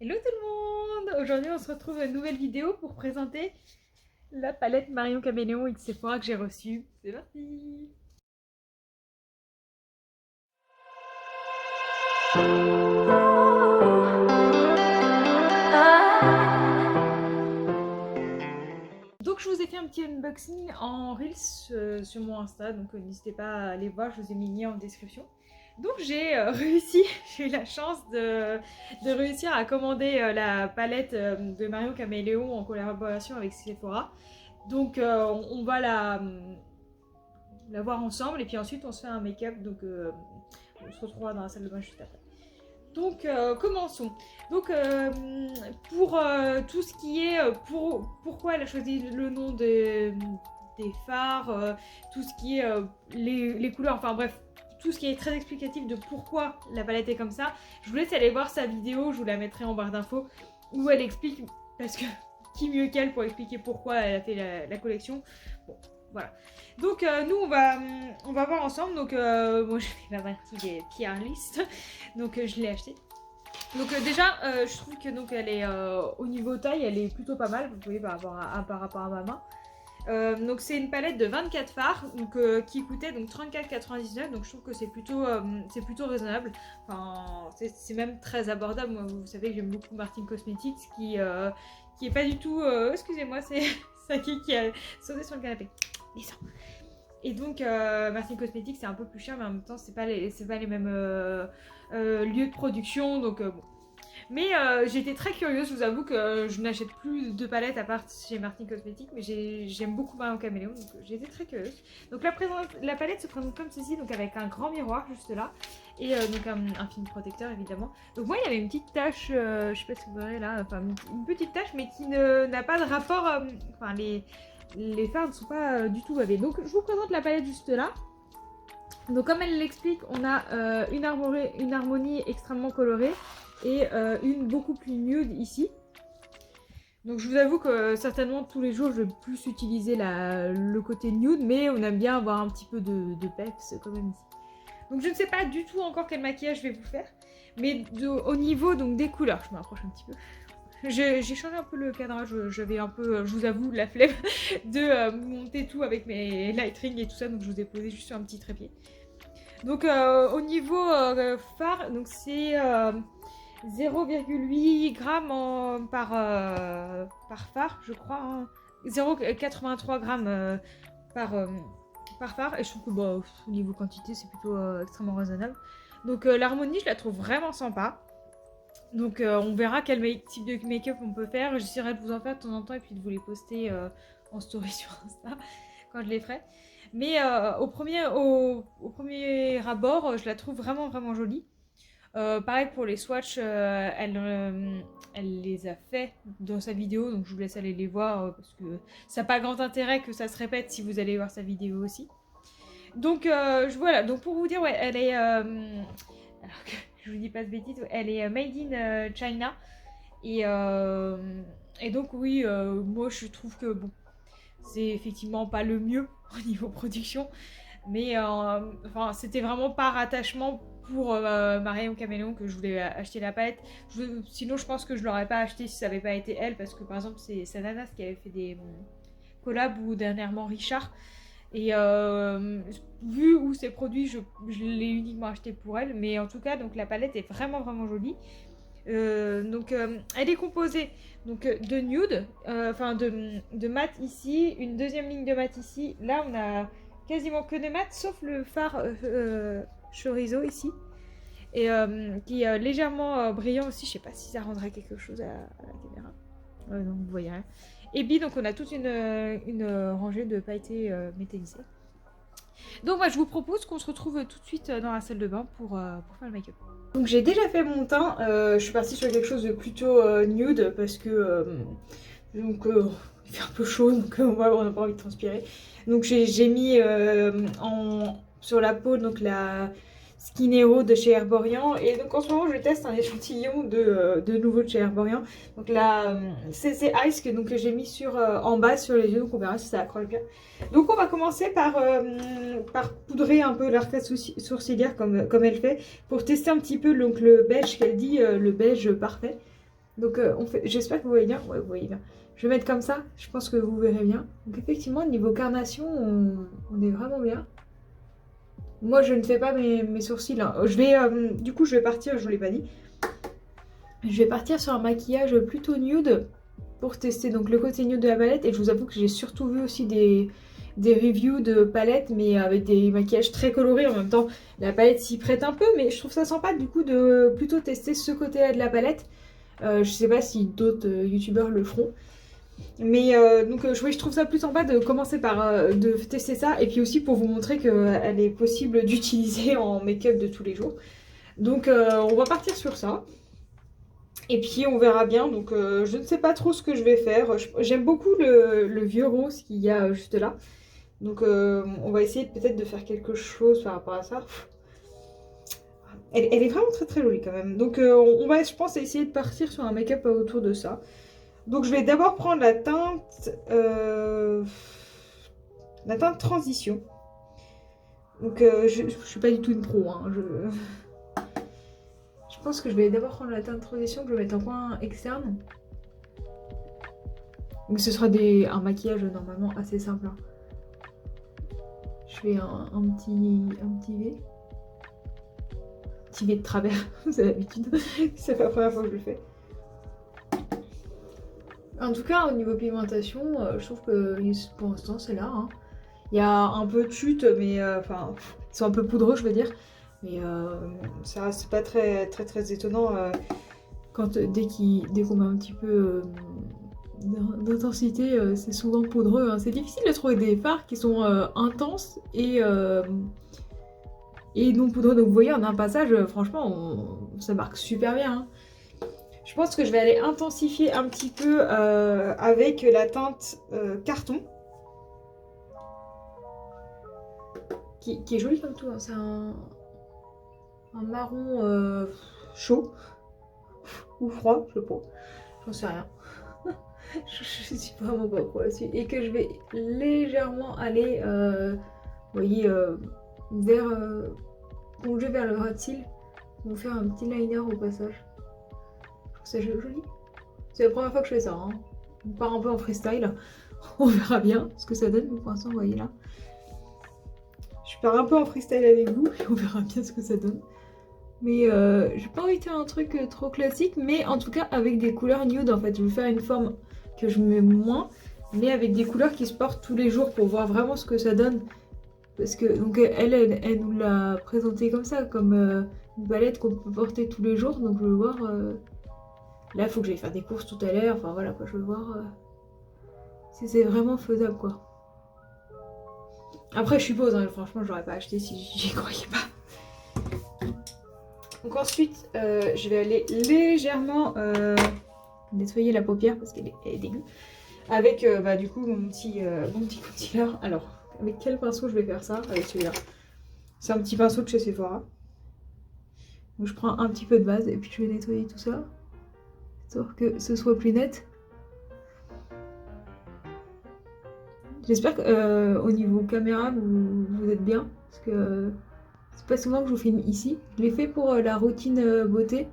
Hello tout le monde! Aujourd'hui on se retrouve dans une nouvelle vidéo pour présenter la palette Marion Caméléon X Sephora que j'ai reçue. C'est parti! Donc je vous ai fait un petit unboxing en Reels sur mon Insta, donc n'hésitez pas à aller voir, je vous ai mis le lien en description. Donc j'ai réussi, j'ai eu la chance de réussir à commander la palette de Marion Caméléon en collaboration avec Sephora. Donc on va la voir ensemble et puis ensuite on se fait un make-up, donc on se retrouvera dans la salle de bain juste après. Donc commençons. Donc pour tout ce qui est pourquoi elle a choisi le nom des fards, tout ce qui est les couleurs, enfin bref, tout ce qui est très explicatif de pourquoi la palette est comme ça, je vous laisse aller voir sa vidéo, je vous la mettrai en barre d'infos, où elle explique, parce que qui mieux qu'elle pour expliquer pourquoi elle a fait la collection. Bon, voilà. Donc nous on va voir ensemble. Donc moi je fais ma partie des tier list. Donc je l'ai acheté. Donc déjà je trouve que donc elle est au niveau taille elle est plutôt pas mal. Vous voyez par rapport à ma main. Donc c'est une palette de 24 fards donc, qui coûtait donc 34,99, donc je trouve que c'est plutôt raisonnable. Enfin c'est même très abordable. Moi, vous savez que j'aime beaucoup Martin Cosmetics qui est pas du tout excusez-moi, c'est Saki qui a sauté sur le canapé. Descends. Et donc Martin Cosmetics c'est un peu plus cher, mais en même temps c'est pas les mêmes lieux de production, donc bon. Mais j'étais très curieuse, je vous avoue que je n'achète plus de palettes à part chez Martin Cosmetics, mais j'aime beaucoup Marion Caméléon, donc j'étais très curieuse. Donc la palette se présente comme ceci, donc avec un grand miroir juste là, et donc un film protecteur évidemment. Donc moi il y avait une petite tache, je sais pas si vous verrez là, enfin une petite tache, mais qui n'a pas de rapport, enfin les fards ne sont pas du tout bavés. Donc je vous présente la palette juste là. Donc comme elle l'explique, on a une harmonie extrêmement colorée et une beaucoup plus nude ici. Donc je vous avoue que certainement tous les jours je vais plus utiliser le côté nude, mais on aime bien avoir un petit peu de peps quand même ici. Donc je ne sais pas du tout encore quel maquillage je vais vous faire, mais au niveau donc des couleurs, je m'approche un petit peu. J'ai changé un peu le cadrage, j'avais un peu, je vous avoue, la flemme de monter tout avec mes light rings et tout ça, donc je vous ai posé juste sur un petit trépied. Donc au niveau phare, donc c'est 0,8 grammes par phare, je crois, hein. 0,83 grammes par phare, et je trouve que bah, au niveau quantité c'est plutôt extrêmement raisonnable. Donc l'harmonie je la trouve vraiment sympa. Donc on verra quel type de make-up on peut faire. J'essaierai de vous en faire de temps en temps et puis de vous les poster en story sur Insta quand je les ferai. Mais au premier abord, je la trouve vraiment jolie. Pareil pour les swatchs, elle les a fait dans sa vidéo, donc je vous laisse aller les voir parce que ça n'a pas grand intérêt que ça se répète si vous allez voir sa vidéo aussi. Donc voilà, donc pour vous dire, ouais, elle est... alors que je vous dis pas de bêtises, elle est made in China. Et donc oui, moi je trouve que bon, c'est effectivement pas le mieux au niveau production. Mais enfin, c'était vraiment par attachement pour Marion Caméléon que je voulais acheter la palette. Sinon je pense que je l'aurais pas acheté si ça avait pas été elle, parce que par exemple c'est Sananas qui avait fait des collabs, ou dernièrement Richard. Et vu où c'est produit, je l'ai uniquement acheté pour elle. Mais en tout cas, donc la palette est vraiment jolie. Donc elle est composée donc, de nude, enfin de mat ici, une deuxième ligne de mat ici. Là on a quasiment que de mat, sauf le phare chorizo ici. Et qui est légèrement brillant aussi. Je sais pas si ça rendrait quelque chose à la caméra. Non, vous voyez rien. Et puis donc on a toute une rangée de pailletés métallisées. Donc moi je vous propose qu'on se retrouve tout de suite dans la salle de bain pour faire le make-up. Donc j'ai déjà fait mon teint, je suis partie sur quelque chose de plutôt nude parce que donc, il fait un peu chaud, donc on n'a pas envie de transpirer. Donc j'ai mis sur la peau donc la Skin Hero de chez Herborian, et donc en ce moment je teste un échantillon de nouveau de chez Herborian. Donc là c'est Ice que donc j'ai mis en bas sur les yeux, donc on verra si ça accroche bien. Donc on va commencer par poudrer un peu l'arcade sourcilière comme elle fait, pour tester un petit peu donc le beige qu'elle dit, le beige parfait. Donc j'espère que vous voyez bien. Ouais, vous voyez bien. Je vais mettre comme ça, je pense que vous verrez bien. Donc effectivement, niveau carnation, on est vraiment bien. Moi, je ne fais pas mes sourcils. Hein. Du coup, je vais partir, je vous l'ai pas dit. Je vais partir sur un maquillage plutôt nude pour tester donc le côté nude de la palette. Et je vous avoue que j'ai surtout vu aussi des reviews de palettes, mais avec des maquillages très colorés. En même temps, la palette s'y prête un peu, mais je trouve ça sympa du coup de plutôt tester ce côté-là de la palette. Je sais pas si d'autres youtubeurs le feront. Mais oui, je trouve ça plus sympa de commencer par de tester ça. Et puis aussi pour vous montrer qu'elle est possible d'utiliser en make-up de tous les jours. Donc on va partir sur ça. Et puis on verra bien. Donc je ne sais pas trop ce que je vais faire. J'aime beaucoup le vieux rose qu'il y a juste là. Donc on va essayer peut-être de faire quelque chose par rapport à ça. Elle est vraiment très très jolie quand même. Donc on va, je pense, essayer de partir sur un make-up autour de ça. Donc je vais d'abord prendre la teinte transition. Donc je suis pas du tout une pro. Hein. Je pense que je vais d'abord prendre la teinte transition que je vais mettre en coin externe. Donc ce sera un maquillage normalement assez simple. Hein. Je fais un petit V. Petit V de travers, c'est l'habitude. C'est pas la première fois que je le fais. En tout cas, au niveau pigmentation, je trouve que pour l'instant c'est là. Hein. Il y a un peu de chute, mais enfin, ils sont un peu poudreux, je veux dire. Mais ça, c'est pas très étonnant dès qu'on met un petit peu d'intensité, c'est souvent poudreux. Hein. C'est difficile de trouver des fards qui sont intenses et non poudreux. Donc vous voyez, en un passage, franchement, ça marque super bien. Hein. Je pense que je vais aller intensifier un petit peu avec la teinte carton. Qui est jolie comme tout. Hein. C'est un marron chaud. Ou froid, je sais pas. J'en sais rien. je suis vraiment pas quoi là-dessus. Et que je vais légèrement aller, vous voyez, plonger vers le gratte-cils. On va faire un petit liner au passage. C'est joli. C'est la première fois que je fais ça. Hein. On part un peu en freestyle. On verra bien ce que ça donne. Mais pour l'instant, vous voyez là. Je pars un peu en freestyle avec vous. Et on verra bien ce que ça donne. Mais j'ai pas envie de faire un truc trop classique. Mais en tout cas, avec des couleurs nude en fait. Je vais faire une forme que je mets moins. Mais avec des couleurs qui se portent tous les jours pour voir vraiment ce que ça donne. Parce que donc elle nous l'a présenté comme ça. Comme une palette qu'on peut porter tous les jours. Donc je veux voir... Là, il faut que j'aille faire des courses tout à l'heure. Enfin voilà quoi, je veux voir si c'est vraiment faisable quoi. Après, je suppose, hein, franchement, j'aurais pas acheté si j'y croyais pas. Donc ensuite, je vais aller légèrement nettoyer la paupière parce qu'elle est dégueu. Avec du coup mon petit concealer. Alors, avec quel pinceau je vais faire ça? Avec celui-là. C'est un petit pinceau de chez Sephora. Donc je prends un petit peu de base et puis je vais nettoyer tout ça. Histoire que ce soit plus net. J'espère qu'au niveau caméra vous êtes bien. Parce que c'est pas souvent que je vous filme ici. Je l'ai fait pour la routine beauté.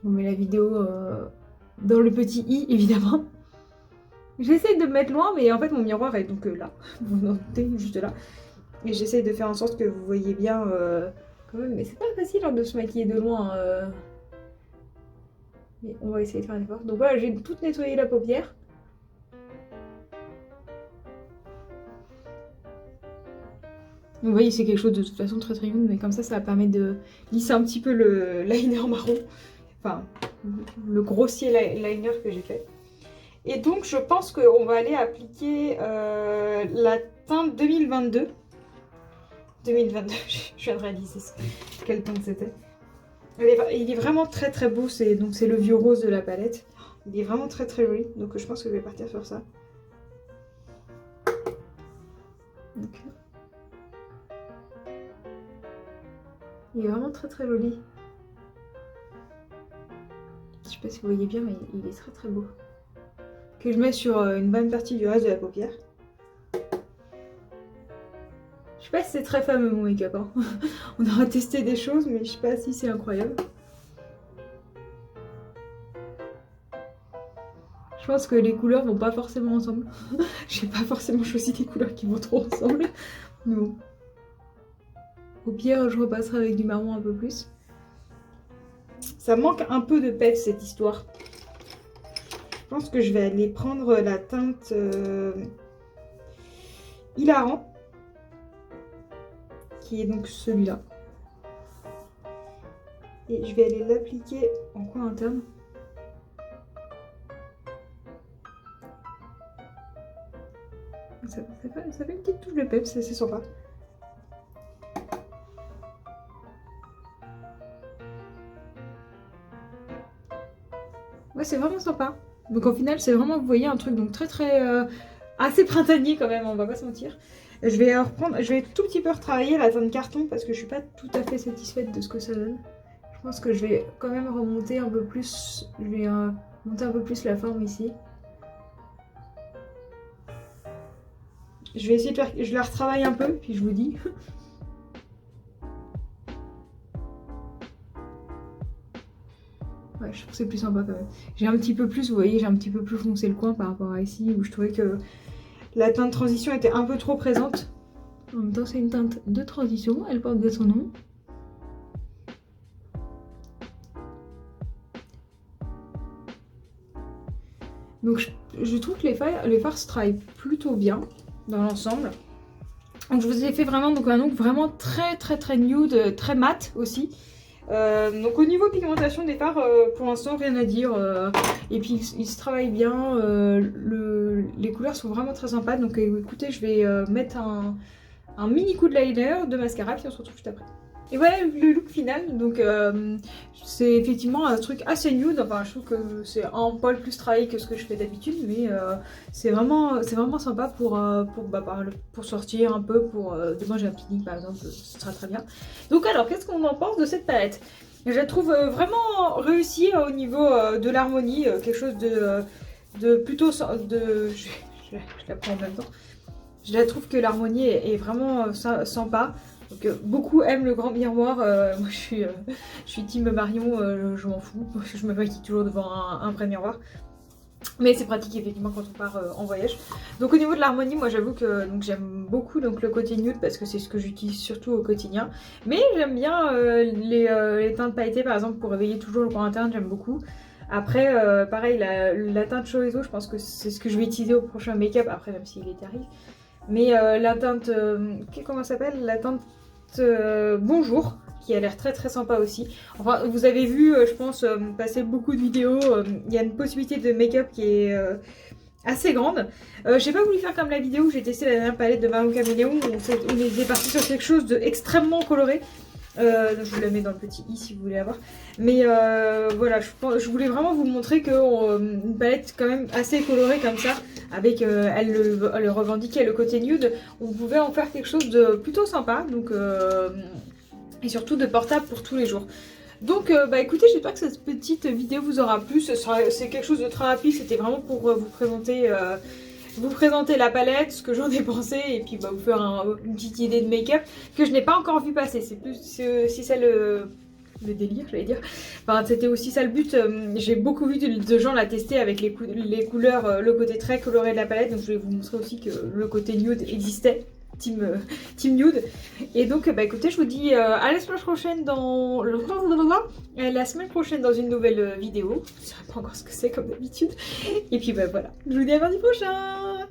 Je vous mets la vidéo dans le petit i évidemment. J'essaie de me mettre loin mais en fait mon miroir est donc là. Vous notez juste là. Et j'essaie de faire en sorte que vous voyez bien quand même. Mais c'est pas facile hein, de se maquiller de loin. Mais on va essayer de faire un effort. Donc voilà, j'ai tout nettoyé la paupière. Vous voyez, c'est quelque chose de toute façon très très nude, mais comme ça, ça va permettre de lisser un petit peu le liner marron. Enfin, le grossier liner que j'ai fait. Et donc, je pense qu'on va aller appliquer la teinte 2022. 2022, je viens de réaliser quelle teinte c'était. Il est vraiment très très beau, c'est le vieux rose de la palette. Il est vraiment très très joli, donc je pense que je vais partir sur ça. Donc, il est vraiment très très joli. Je sais pas si vous voyez bien, mais il est très très beau. Que je mets sur une bonne partie du reste de la paupière. Je sais pas si c'est très fameux mon make-up. Hein. On aura testé des choses, mais je sais pas si c'est incroyable. Je pense que les couleurs vont pas forcément ensemble. J'ai pas forcément choisi des couleurs qui vont trop ensemble. Mais bon. Au pire, je repasserai avec du marron un peu plus. Ça manque un peu de peps cette histoire. Je pense que je vais aller prendre la teinte Hilarant, qui est donc celui-là. Et je vais aller l'appliquer en coin interne. Ça fait une petite touche de peps, c'est assez sympa. Ouais, c'est vraiment sympa. Donc au final, c'est vraiment, vous voyez, un truc donc très assez printanier quand même, on va pas se mentir. Je vais reprendre, je vais tout petit peu retravailler la teinte carton parce que je suis pas tout à fait satisfaite de ce que ça donne. Je pense que je vais quand même remonter un peu plus, je vais monter un peu plus la forme ici. Je vais essayer de faire, je la retravaille un peu, puis je vous dis. Ouais, je trouve que c'est plus sympa quand même. J'ai un petit peu plus, vous voyez, j'ai un petit peu plus foncé le coin par rapport à ici, où je trouvais que la teinte transition était un peu trop présente. En même temps, c'est une teinte de transition, elle porte bien son nom. Donc je trouve que les fards se travaillent plutôt bien dans l'ensemble. Donc je vous ai fait vraiment donc un look vraiment très nude, très mat aussi. Donc au niveau pigmentation des fards, pour l'instant rien à dire. Et puis ils se travaillent bien, les couleurs sont vraiment très sympas. Donc écoutez, je vais mettre un mini coup de liner, de mascara, puis on se retrouve juste après. Et voilà le look final, donc c'est effectivement un truc assez nude, enfin je trouve que c'est un poil plus travaillé que ce que je fais d'habitude, mais c'est vraiment sympa pour sortir un peu, pour demain j'ai un pique-nique par exemple, ce sera très bien. Donc alors, qu'est-ce qu'on en pense de cette palette? Je la trouve vraiment réussie au niveau de l'harmonie, quelque chose de plutôt... je la prends en même temps. Je la trouve que l'harmonie est vraiment sympa. Donc, beaucoup aiment le grand miroir. Moi je suis team Marion, je m'en fous. Je me maquille toujours devant un vrai miroir. Mais c'est pratique effectivement quand on part en voyage. Donc au niveau de l'harmonie, moi j'avoue que j'aime beaucoup donc, le côté nude parce que c'est ce que j'utilise surtout au quotidien. Mais j'aime bien les teintes pailletées par exemple pour réveiller toujours le coin interne, j'aime beaucoup. Après pareil, la teinte chorizo, je pense que c'est ce que je vais utiliser au prochain make-up, après même s'il est arrive. Mais la teinte, comment ça s'appelle? La teinte Bonjour, qui a l'air très sympa aussi. Enfin, vous avez vu, je pense, passer beaucoup de vidéos. Il y a une possibilité de make-up qui est assez grande. J'ai pas voulu faire comme la vidéo où j'ai testé la dernière palette de Marion Caméléon où on est parti sur quelque chose d'extrêmement coloré. Je vous la mets dans le petit i si vous voulez avoir. Mais voilà, je voulais vraiment vous montrer que une palette quand même assez colorée comme ça, avec elle le revendiquait le côté nude, on pouvait en faire quelque chose de plutôt sympa, donc et surtout de portable pour tous les jours. Donc écoutez, j'espère que cette petite vidéo vous aura plu. C'est quelque chose de très rapide, c'était vraiment pour vous présenter la palette, ce que j'en ai pensé, et puis vous faire une petite idée de make-up que je n'ai pas encore vu passer. C'est plus si ça le délire, j'allais dire. Enfin, c'était aussi ça le but. J'ai beaucoup vu de gens la tester avec les couleurs, le côté très coloré de la palette, donc je vais vous montrer aussi que le côté nude existait. Team nude. Et donc écoutez, je vous dis à la semaine prochaine dans une nouvelle vidéo. Je ne sais pas encore ce que c'est comme d'habitude. Et puis voilà, je vous dis à mardi prochain.